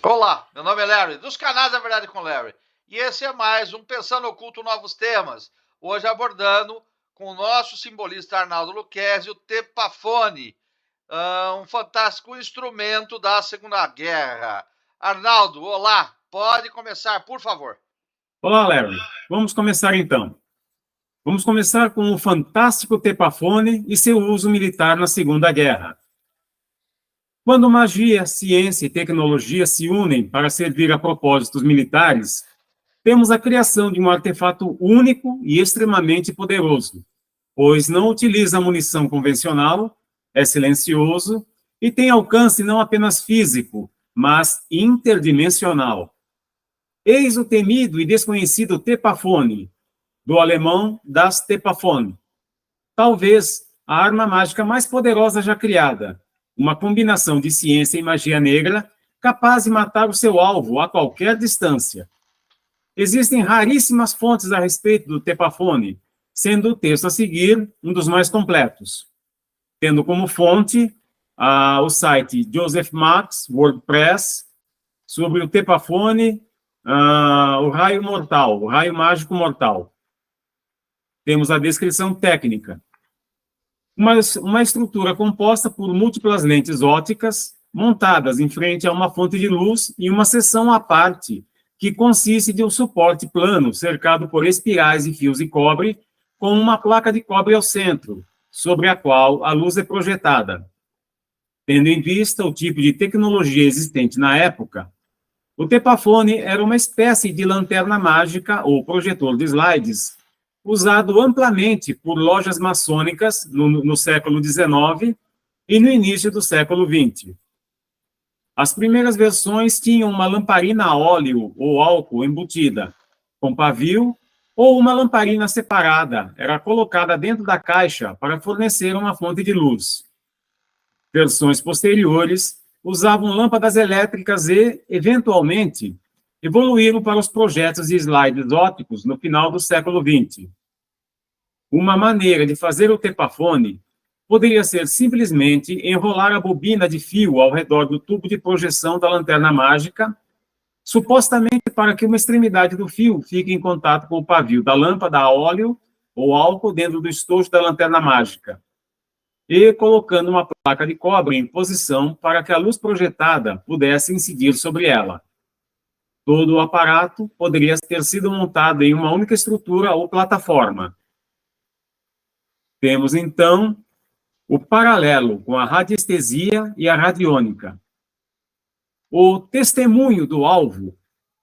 Olá, meu nome é Larry, dos canais da Verdade com Larry. E esse é mais um Pensando Oculto Novos Temas. Hoje abordando com o nosso simbolista Arnaldo Lucchesi o Tepafone, um fantástico instrumento da Segunda Guerra. Arnaldo, olá, pode começar, por favor. Olá, Larry. Vamos começar então. Vamos começar com o fantástico Tepafone e seu uso militar na Segunda Guerra. Quando magia, ciência e tecnologia se unem para servir a propósitos militares, temos a criação de um artefato único e extremamente poderoso, pois não utiliza munição convencional, é silencioso e tem alcance não apenas físico, mas interdimensional. Eis o temido e desconhecido Tepafone, do alemão Das Tepafone. Talvez a arma mágica mais poderosa já criada, uma combinação de ciência e magia negra capaz de matar o seu alvo a qualquer distância. Existem raríssimas fontes a respeito do Tepafone, sendo o texto a seguir um dos mais completos, tendo como fonte o site Joseph Max, WordPress, sobre o Tepafone, o raio mortal, o raio mágico mortal. Temos a descrição técnica. Uma estrutura composta por múltiplas lentes ópticas montadas em frente a uma fonte de luz e uma seção à parte, que consiste de um suporte plano cercado por espirais e fios de cobre, com uma placa de cobre ao centro, sobre a qual a luz é projetada. Tendo em vista o tipo de tecnologia existente na época, o Tepafone era uma espécie de lanterna mágica ou projetor de slides, usado amplamente por lojas maçônicas no século XIX e no início do século XX. As primeiras versões tinham uma lamparina a óleo ou álcool embutida, com pavio, ou uma lamparina separada, era colocada dentro da caixa para fornecer uma fonte de luz. Versões posteriores usavam lâmpadas elétricas e, eventualmente, evoluíram para os projetos de slides ópticos no final do século XX. Uma maneira de fazer o Tepafone poderia ser simplesmente enrolar a bobina de fio ao redor do tubo de projeção da lanterna mágica, supostamente para que uma extremidade do fio fique em contato com o pavio da lâmpada a óleo ou álcool dentro do estojo da lanterna mágica, e colocando uma placa de cobre em posição para que a luz projetada pudesse incidir sobre ela. Todo o aparato poderia ter sido montado em uma única estrutura ou plataforma. Temos, então, o paralelo com a radiestesia e a radiônica. O testemunho do alvo,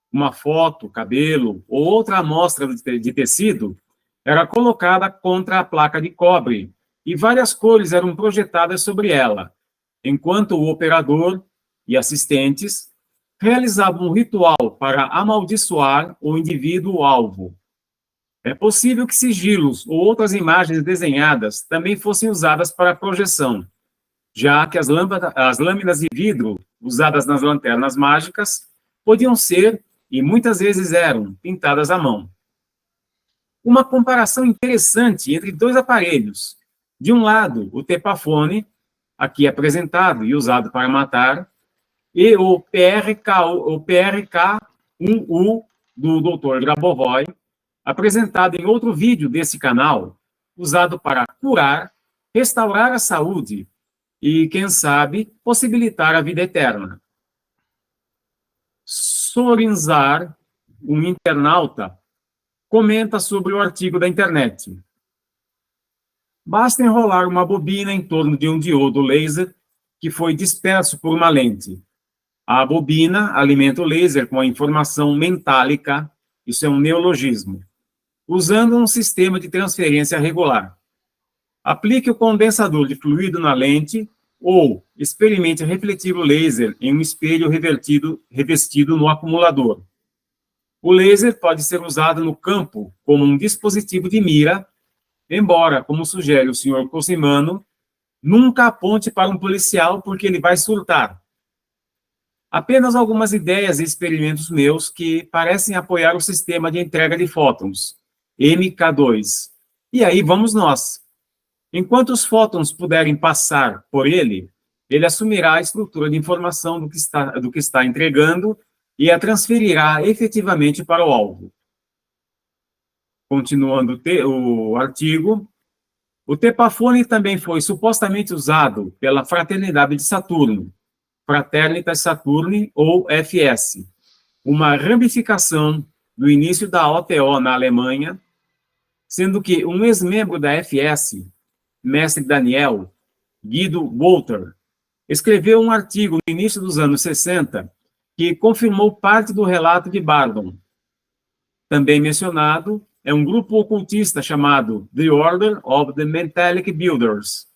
uma foto, cabelo ou outra amostra de tecido, era colocada contra a placa de cobre e várias cores eram projetadas sobre ela, enquanto o operador e assistentes realizavam um ritual para amaldiçoar o indivíduo alvo. É possível que sigilos ou outras imagens desenhadas também fossem usadas para projeção, já que as lâminas de vidro usadas nas lanternas mágicas podiam ser, e muitas vezes eram, pintadas à mão. Uma comparação interessante entre dois aparelhos. De um lado, o Tepafone, aqui apresentado e usado para matar, e o PRK-1U do Dr. Grabovoi, apresentado em outro vídeo desse canal, usado para curar, restaurar a saúde e, quem sabe, possibilitar a vida eterna. Sorinzar, um internauta, comenta sobre o artigo da internet. Basta enrolar uma bobina em torno de um diodo laser que foi disperso por uma lente. A bobina alimenta o laser com a informação mentálica, isso é um neologismo, usando um sistema de transferência regular. Aplique o condensador de fluido na lente ou experimente refletir o laser em um espelho revestido no acumulador. O laser pode ser usado no campo como um dispositivo de mira, embora, como sugere o Sr. Cossimano, nunca aponte para um policial porque ele vai surtar. Apenas algumas ideias e experimentos meus que parecem apoiar o sistema de entrega de fótons, MK2. E aí vamos nós. Enquanto os fótons puderem passar por ele, ele assumirá a estrutura de informação do que está entregando e a transferirá efetivamente para o alvo. Continuando o artigo, o Tepafone também foi supostamente usado pela Fraternidade de Saturno, Fraternitas Saturni, ou FS, uma ramificação do início da OTO na Alemanha, sendo que um ex-membro da FS, mestre Daniel, Guido Walter, escreveu um artigo no início dos anos 60 que confirmou parte do relato de Bardon. Também mencionado é um grupo ocultista chamado The Order of the Mentalic Builders.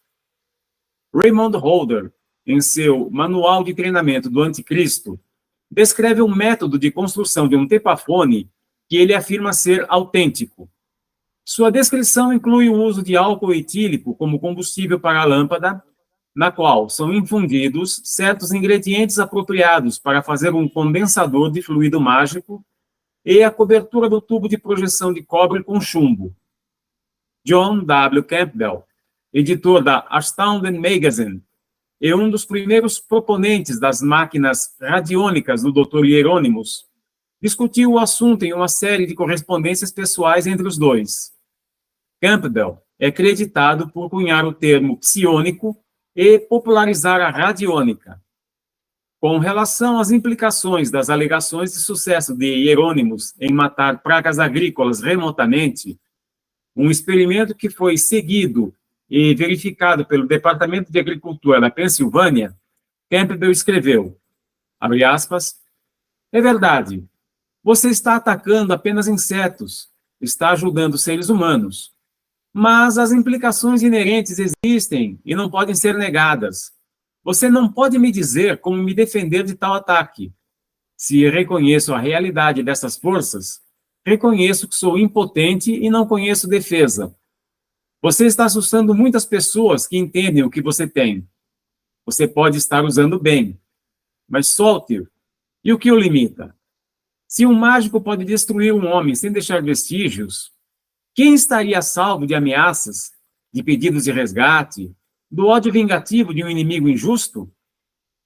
Raymond Holder, em seu Manual de Treinamento do Anticristo, descreve um método de construção de um tepafone que ele afirma ser autêntico. Sua descrição inclui o uso de álcool etílico como combustível para a lâmpada, na qual são infundidos certos ingredientes apropriados para fazer um condensador de fluido mágico e a cobertura do tubo de projeção de cobre com chumbo. John W. Campbell, editor da Astounding Magazine, e um dos primeiros proponentes das máquinas radiônicas do Dr. Hieronymus, discutiu o assunto em uma série de correspondências pessoais entre os dois. Campbell é creditado por cunhar o termo psiônico e popularizar a radiônica. Com relação às implicações das alegações de sucesso de Hieronymus em matar pragas agrícolas remotamente, um experimento que foi seguido e verificado pelo Departamento de Agricultura da Pensilvânia, Campbell escreveu, abre aspas, é verdade, você está atacando apenas insetos, está ajudando seres humanos, mas as implicações inerentes existem e não podem ser negadas. Você não pode me dizer como me defender de tal ataque. Se reconheço a realidade dessas forças, reconheço que sou impotente e não conheço defesa. Você está assustando muitas pessoas que entendem o que você tem. Você pode estar usando bem, mas solte-o. E o que o limita? Se um mágico pode destruir um homem sem deixar vestígios, quem estaria a salvo de ameaças, de pedidos de resgate, do ódio vingativo de um inimigo injusto?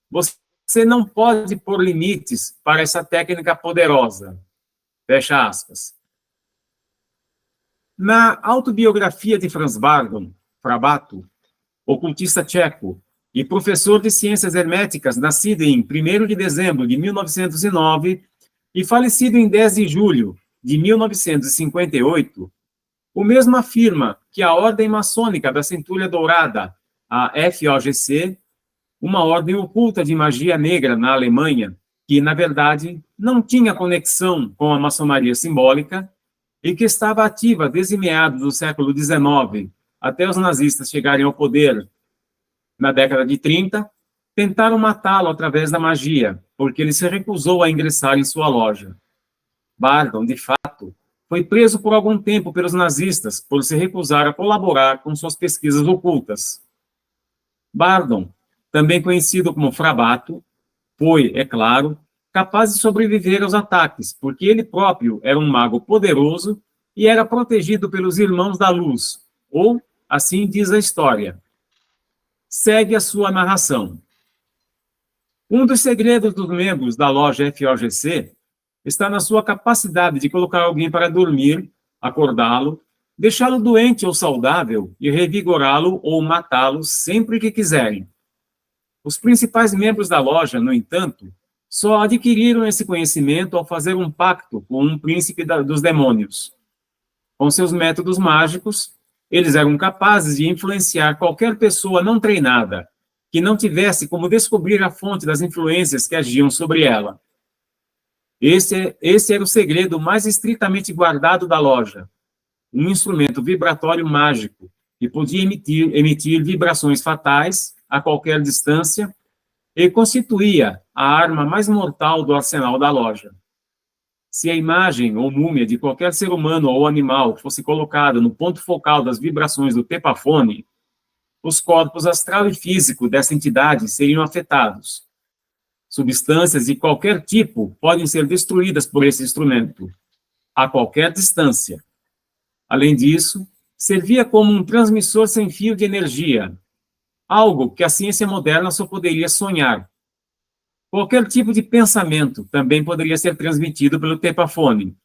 Você não pode pôr limites para essa técnica poderosa. Fecha aspas. Na autobiografia de Franz Bardon, Frabato, ocultista tcheco e professor de ciências herméticas, nascido em 1º de dezembro de 1909 e falecido em 10 de julho de 1958, o mesmo afirma que a Ordem Maçônica da Centúria Dourada, a FOGC, uma ordem oculta de magia negra na Alemanha, que, na verdade, não tinha conexão com a maçonaria simbólica e que estava ativa desde meados do século XIX até os nazistas chegarem ao poder na década de 30, tentaram matá-lo através da magia, porque ele se recusou a ingressar em sua loja. Bardon, de fato, foi preso por algum tempo pelos nazistas por se recusar a colaborar com suas pesquisas ocultas. Bardon, também conhecido como Frabato, foi, é claro, capaz de sobreviver aos ataques, porque ele próprio era um mago poderoso e era protegido pelos Irmãos da Luz, ou, assim diz a história. Segue a sua narração. Um dos segredos dos membros da loja FOGC está na sua capacidade de colocar alguém para dormir, acordá-lo, deixá-lo doente ou saudável e revigorá-lo ou matá-lo sempre que quiserem. Os principais membros da loja, no entanto, só adquiriram esse conhecimento ao fazer um pacto com um príncipe dos demônios. Com seus métodos mágicos, eles eram capazes de influenciar qualquer pessoa não treinada, que não tivesse como descobrir a fonte das influências que agiam sobre ela. Esse era o segredo mais estritamente guardado da loja. Um instrumento vibratório mágico que podia emitir vibrações fatais a qualquer distância e constituía a arma mais mortal do arsenal da loja. Se a imagem ou múmia de qualquer ser humano ou animal fosse colocada no ponto focal das vibrações do tepafone, os corpos astral e físico dessa entidade seriam afetados. Substâncias de qualquer tipo podem ser destruídas por esse instrumento, a qualquer distância. Além disso, servia como um transmissor sem fio de energia. algo que a ciência moderna só poderia sonhar. Qualquer tipo de pensamento também poderia ser transmitido pelo TEPAfone.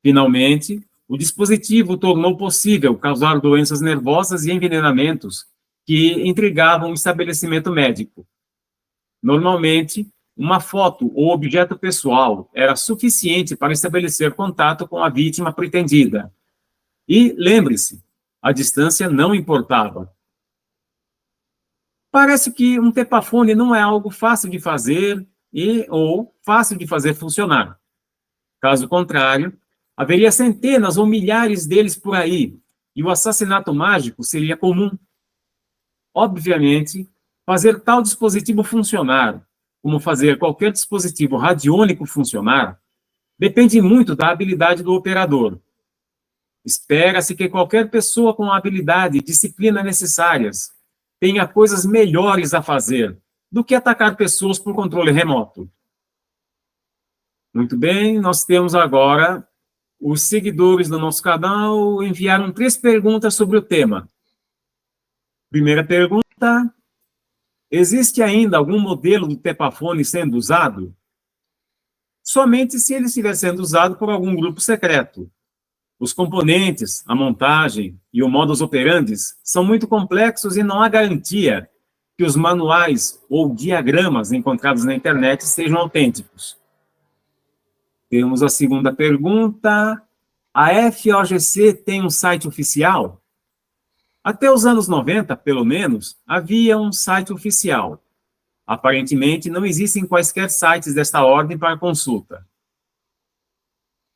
Finalmente, o dispositivo tornou possível causar doenças nervosas e envenenamentos que intrigavam o estabelecimento médico. Normalmente, uma foto ou objeto pessoal era suficiente para estabelecer contato com a vítima pretendida. E, lembre-se, a distância não importava. Parece que um TEPAfone não é algo fácil de fazer ou fácil de fazer funcionar. Caso contrário, haveria centenas ou milhares deles por aí, e o assassinato mágico seria comum. Obviamente, fazer tal dispositivo funcionar, como fazer qualquer dispositivo radiônico funcionar, depende muito da habilidade do operador. Espera-se que qualquer pessoa com a habilidade e disciplina necessárias tenha coisas melhores a fazer do que atacar pessoas por controle remoto. Muito bem, nós temos agora os seguidores do nosso canal enviaram 3 perguntas sobre o tema. Primeira pergunta: existe ainda algum modelo do TEPAfone sendo usado? Somente se ele estiver sendo usado por algum grupo secreto. Os componentes, a montagem e o modus operandi são muito complexos e não há garantia que os manuais ou diagramas encontrados na internet sejam autênticos. Temos a segunda pergunta: a FOGC tem um site oficial? Até os anos 90, pelo menos, havia um site oficial. Aparentemente, não existem quaisquer sites desta ordem para consulta.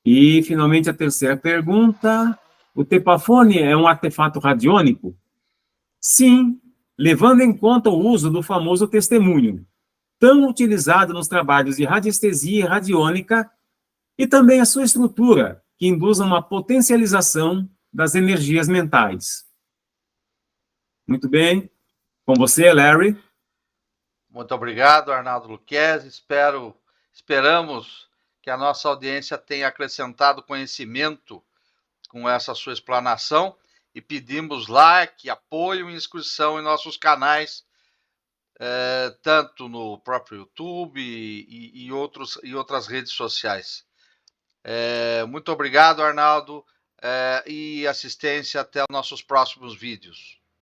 E, finalmente, a terceira pergunta: o TEPAfone é um artefato radiônico? Sim, levando em conta o uso do famoso testemunho, tão utilizado nos trabalhos de radiestesia radiônica, e também a sua estrutura, que induz uma potencialização das energias mentais. Muito bem. Com você, Larry. Muito obrigado, Arnaldo Lucchesi. Esperamos que a nossa audiência tenha acrescentado conhecimento com essa sua explanação e pedimos like, apoio e inscrição em nossos canais, tanto no próprio YouTube e outras redes sociais. Muito obrigado, Arnaldo, e assistência até os nossos próximos vídeos.